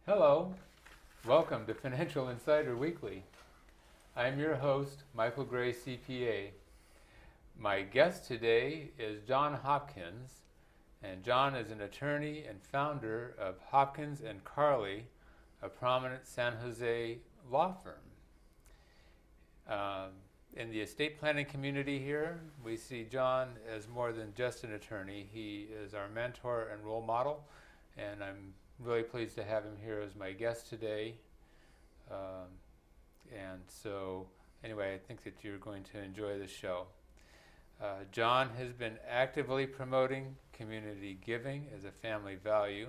Hello, welcome to Financial Insider Weekly. I'm your host, Michael Gray, CPA. My guest today is John Hopkins, and John is an attorney and founder of Hopkins and Carley, a prominent San Jose law firm. In the estate planning community here, we see John as more than just an attorney. He is our mentor and role model, and I'm really pleased to have him here as my guest today. And so, anyway, I think that you're going to enjoy the show. John has been actively promoting community giving as a family value,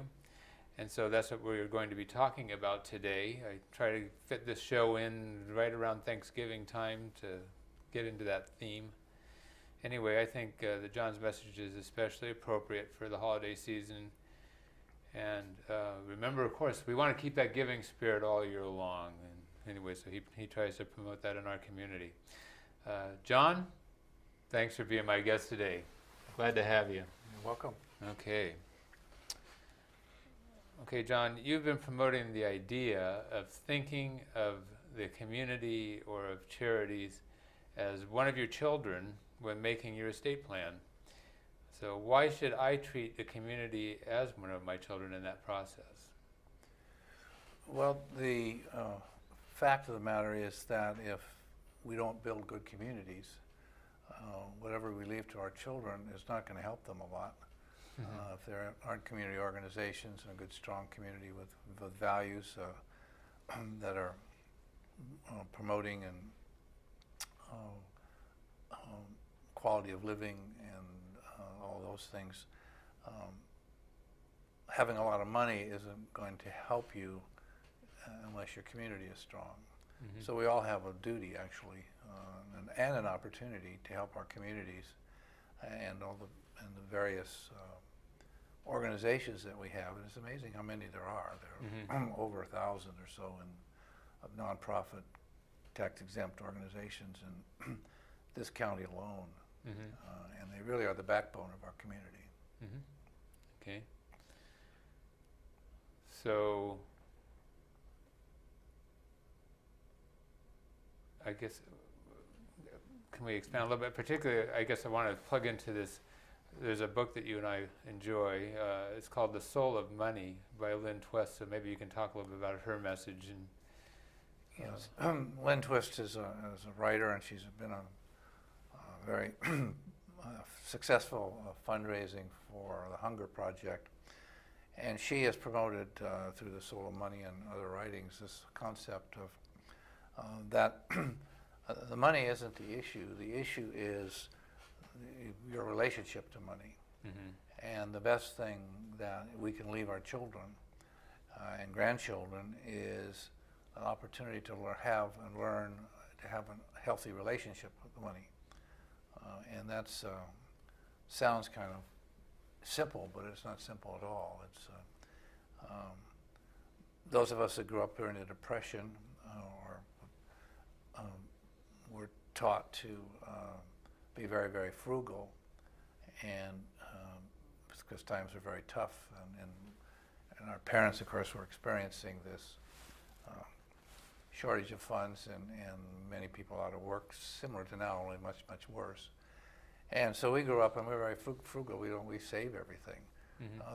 and so that's what we're going to be talking about today. I try to fit this show in right around Thanksgiving time to get into that theme. Anyway, I think that John's message is especially appropriate for the holiday season. And remember, of course, we want to keep that giving spirit all year long. And anyway, so he tries to promote that in our community. John, thanks for being my guest today. Glad to have you. You're welcome. Okay. Okay, John, you've been promoting the idea of thinking of the community or of charities as one of your children when making your estate plan. So why should I treat the community as one of my children in that process? Well, the fact of the matter is that if we don't build good communities, whatever we leave to our children is not going to help them a lot. If there aren't community organizations and a good, strong community with values that are promoting and quality of living and all those things, having a lot of money isn't going to help you unless your community is strong. So we all have a duty, actually, and an opportunity to help our communities and the various organizations that we have. And it's amazing how many there are. There are over 1,000 or so of nonprofit, tax-exempt organizations in this county alone. And they really are the backbone of our community. Okay. So, I guess, can we expand a little bit? Particularly, I guess I want to plug into this. There's a book that you and I enjoy. It's called The Soul of Money by Lynn Twist. So maybe you can talk a little bit about her message. And yes, Lynn Twist is a writer, and she's been a very successful fundraising for the Hunger Project. And she has promoted through The Soul of Money and other writings this concept of that the money isn't the issue. The issue is your relationship to money. And the best thing that we can leave our children and grandchildren is an opportunity to learn to have a healthy relationship with the money. And that's sounds kind of simple, but it's not simple at all. It's those of us that grew up during the Depression were taught to be very, very frugal, and because times are very tough, and our parents, of course, were experiencing this shortage of funds and many people out of work, similar to now, only much, much worse. And so we grew up and we were very frugal. We save everything.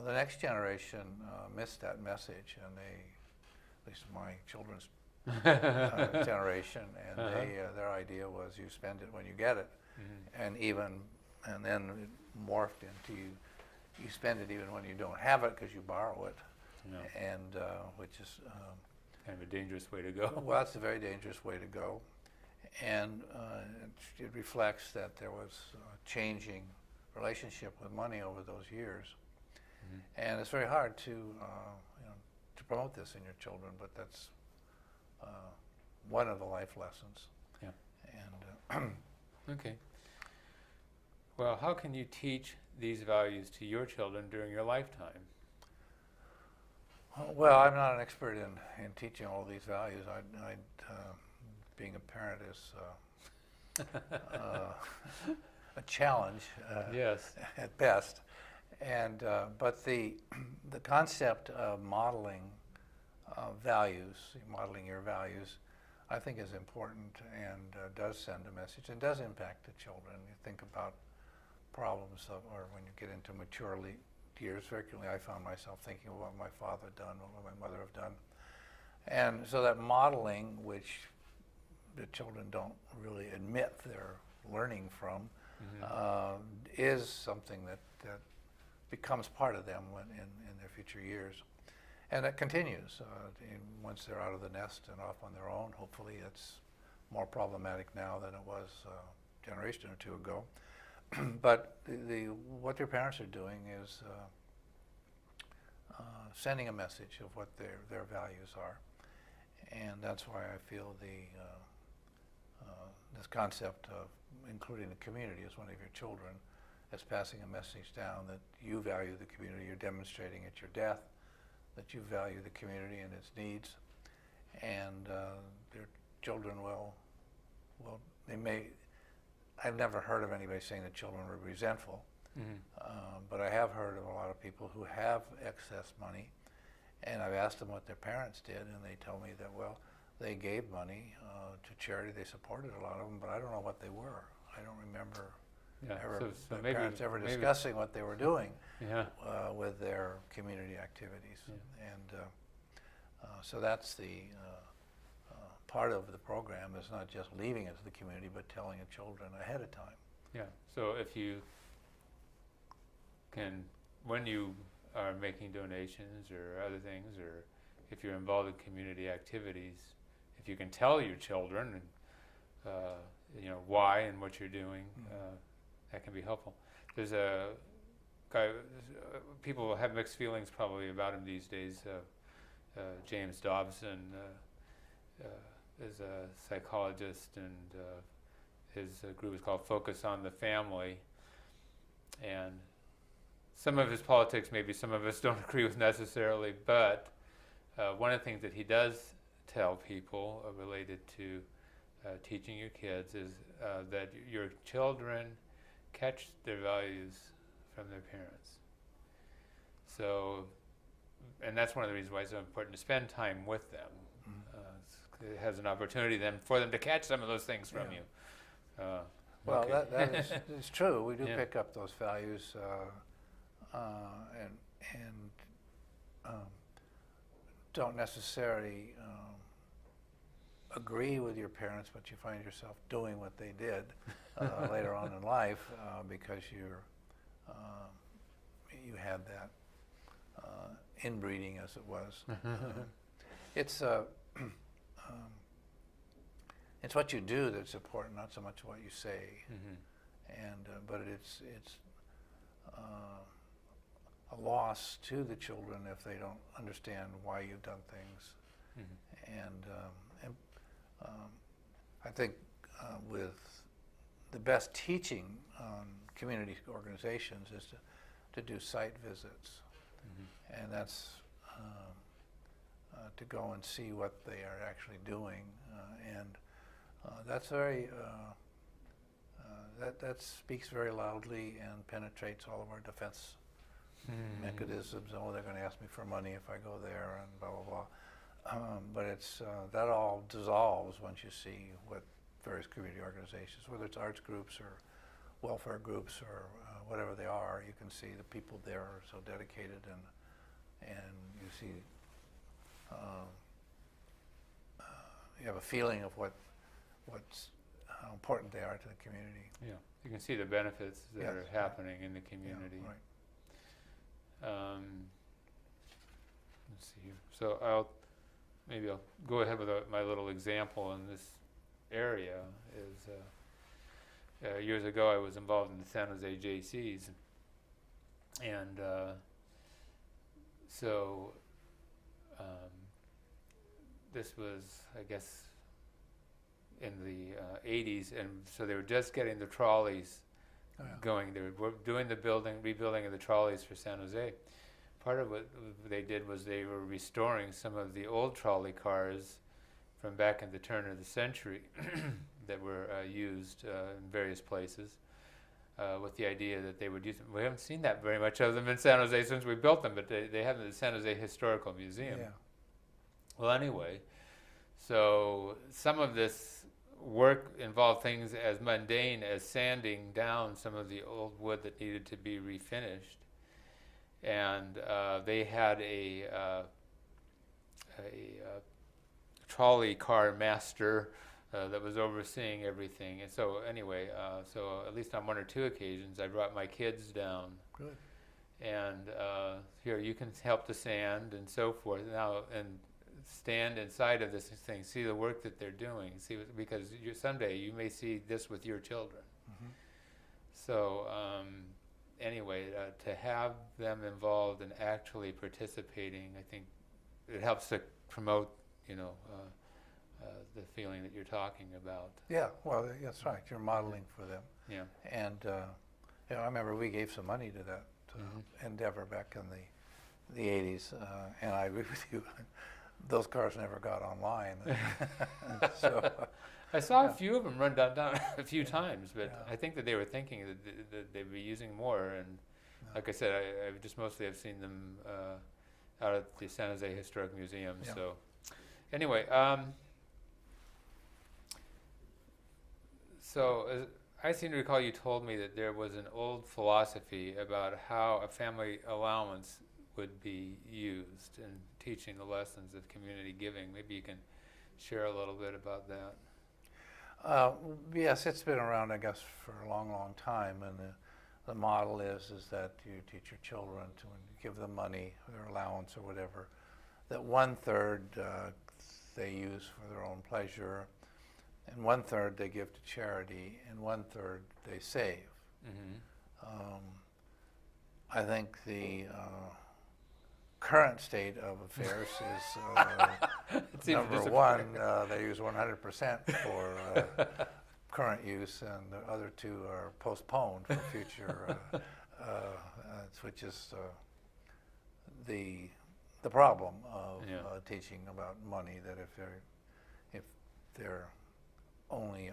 The next generation missed that message, and at least my children's generation, and their idea was you spend it when you get it, and then it morphed into you spend it even when you don't have it because you borrow it, and which is kind of a dangerous way to go. Well, that's a very dangerous way to go, and it reflects that there was a changing relationship with money over those years, and it's very hard to promote this in your children, but that's one of the life lessons. Yeah. And okay. Well, how can you teach these values to your children during your lifetime? Well, I'm not an expert in teaching all these values. Being a parent is a challenge, yes, at best. And but the concept of modeling values, modeling your values, I think is important and does send a message and does impact the children. You think about problems or when you get into mature years, frequently I found myself thinking of what my father had done, what my mother have done. And so that modeling, which the children don't really admit they're learning from, is something that becomes part of them in their future years. And it continues once they're out of the nest and off on their own. Hopefully it's more problematic now than it was a generation or two ago. But what their parents are doing is sending a message of what their values are. And that's why I feel this concept of including the community as one of your children is passing a message down that you value the community. You're demonstrating at your death that you value the community and its needs, and their children they may. I've never heard of anybody saying that children were resentful, but I have heard of a lot of people who have excess money, and I've asked them what their parents did, and they tell me that, well, they gave money to charity, they supported a lot of them, but I don't know what they were. I don't remember so maybe, parents ever discussing what they were doing with their community activities. And so that's the part of the program is not just leaving it to the community, but telling the children ahead of time. Yeah, so if you can, when you are making donations or other things, or if you're involved in community activities, if you can tell your children why and what you're doing, that can be helpful. There's a guy, people have mixed feelings probably about him these days. James Dobson is a psychologist, and his group is called Focus on the Family. And some of his politics, maybe some of us don't agree with necessarily, but one of the things that he does tell people related to teaching your kids is that your children catch their values from their parents. So, and that's one of the reasons why it's so important to spend time with them. It has an opportunity then for them to catch some of those things from you. Well, okay. that is true. We do pick up those values and don't necessarily agree with your parents, but you find yourself doing what they did later on in life because you had that inbreeding, as it was. It's what you do that's important, not so much what you say. And but it's a loss to the children if they don't understand why you've done things. And I think with the best teaching on community organizations is to do site visits, and that's to go and see what they are actually doing, and that's very that speaks very loudly and penetrates all of our defense mechanisms. Oh, they're going to ask me for money if I go there, and blah blah blah. But it's that all dissolves once you see what various community organizations, whether it's arts groups or welfare groups or whatever they are, you can see the people there are so dedicated, and you see you have a feeling of how important they are to the community. Yeah, you can see the benefits that are happening in the community. Yeah, right. Let's see here. So I'll go ahead with my little example in this area. Is years ago I was involved in the San Jose JCs, and so this was, I guess, in the 80s, and so they were just getting the trolleys going. They were doing the rebuilding of the trolleys for San Jose. Part of what they did was they were restoring some of the old trolley cars from back in the turn of the century that were used in various places, with the idea that they would use them. We haven't seen that very much of them in San Jose since we built them, but they have the San Jose Historical Museum. Well, anyway, so some of this work involved things as mundane as sanding down some of the old wood that needed to be refinished. And they had a trolley car master that was overseeing everything. And so anyway, so at least on one or two occasions, I brought my kids down. Good. And here, you can help to sand and so forth. Now, and stand inside of this thing, see the work that they're doing, because someday you may see this with your children. Mm-hmm. So anyway, to have them involved and actually participating, I think it helps to promote, the feeling that you're talking about. Yeah, well, that's right. You're modeling for them. Yeah. And I remember we gave some money to that endeavor back in the 80s, and I agree with you. Those cars never got online. So I saw a few of them run down a few times, but I think that they were thinking that they'd be using more. And like I said, I just mostly have seen them out at the San Jose Historic Museum. Yeah. So anyway, so I seem to recall you told me that there was an old philosophy about how a family allowance would be used in teaching the lessons of community giving. Maybe you can share a little bit about that. Yes, it's been around, I guess, for a long, long time, and the model is that you teach your children to give them money, their allowance or whatever, that 1/3 they use for their own pleasure, and 1/3 they give to charity, and 1/3 they save. Mm-hmm. I think the current state of affairs is number one, they use 100% for current use, and the other two are postponed for future, which is the problem of teaching about money. That if they're only,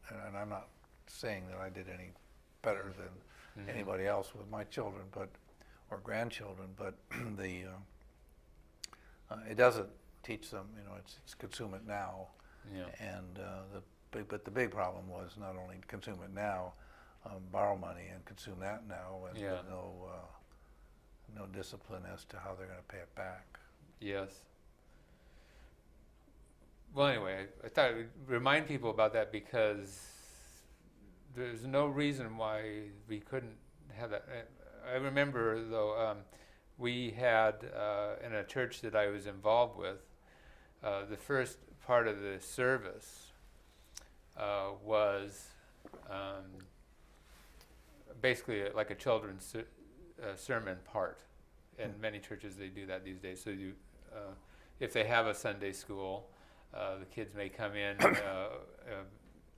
and I'm not saying that I did any better than anybody else with my children, or grandchildren, but it doesn't teach them. It's consume it now, and but the big problem was not only consume it now, borrow money and consume that now, and no discipline as to how they're going to pay it back. Yes. Well, anyway, I thought I would remind people about that because there's no reason why we couldn't have that. I remember, though, we had, in a church that I was involved with, the first part of the service was basically like a children's sermon part. In many churches they do that these days. So if they have a Sunday school, the kids may come in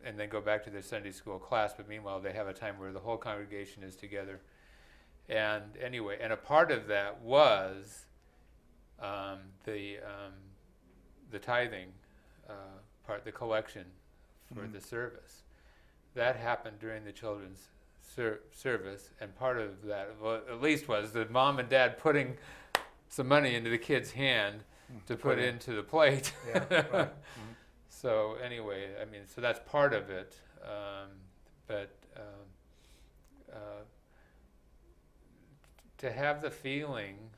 and then go back to their Sunday school class, but meanwhile they have a time where the whole congregation is together. And anyway, and a part of that was the tithing part, the collection for the service. That happened during the children's service, and part of that, well, at least, was the mom and dad putting some money into the kid's hand to put into the plate. Yeah, right. So anyway, I mean, so that's part of it, but to have the feeling,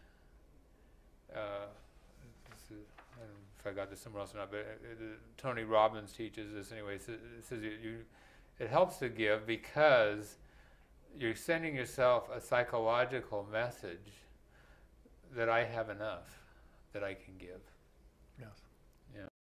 I don't know if I got this somewhere else or not, but Tony Robbins teaches this anyway. It says it helps to give because you're sending yourself a psychological message that I have enough, that I can give. Yes.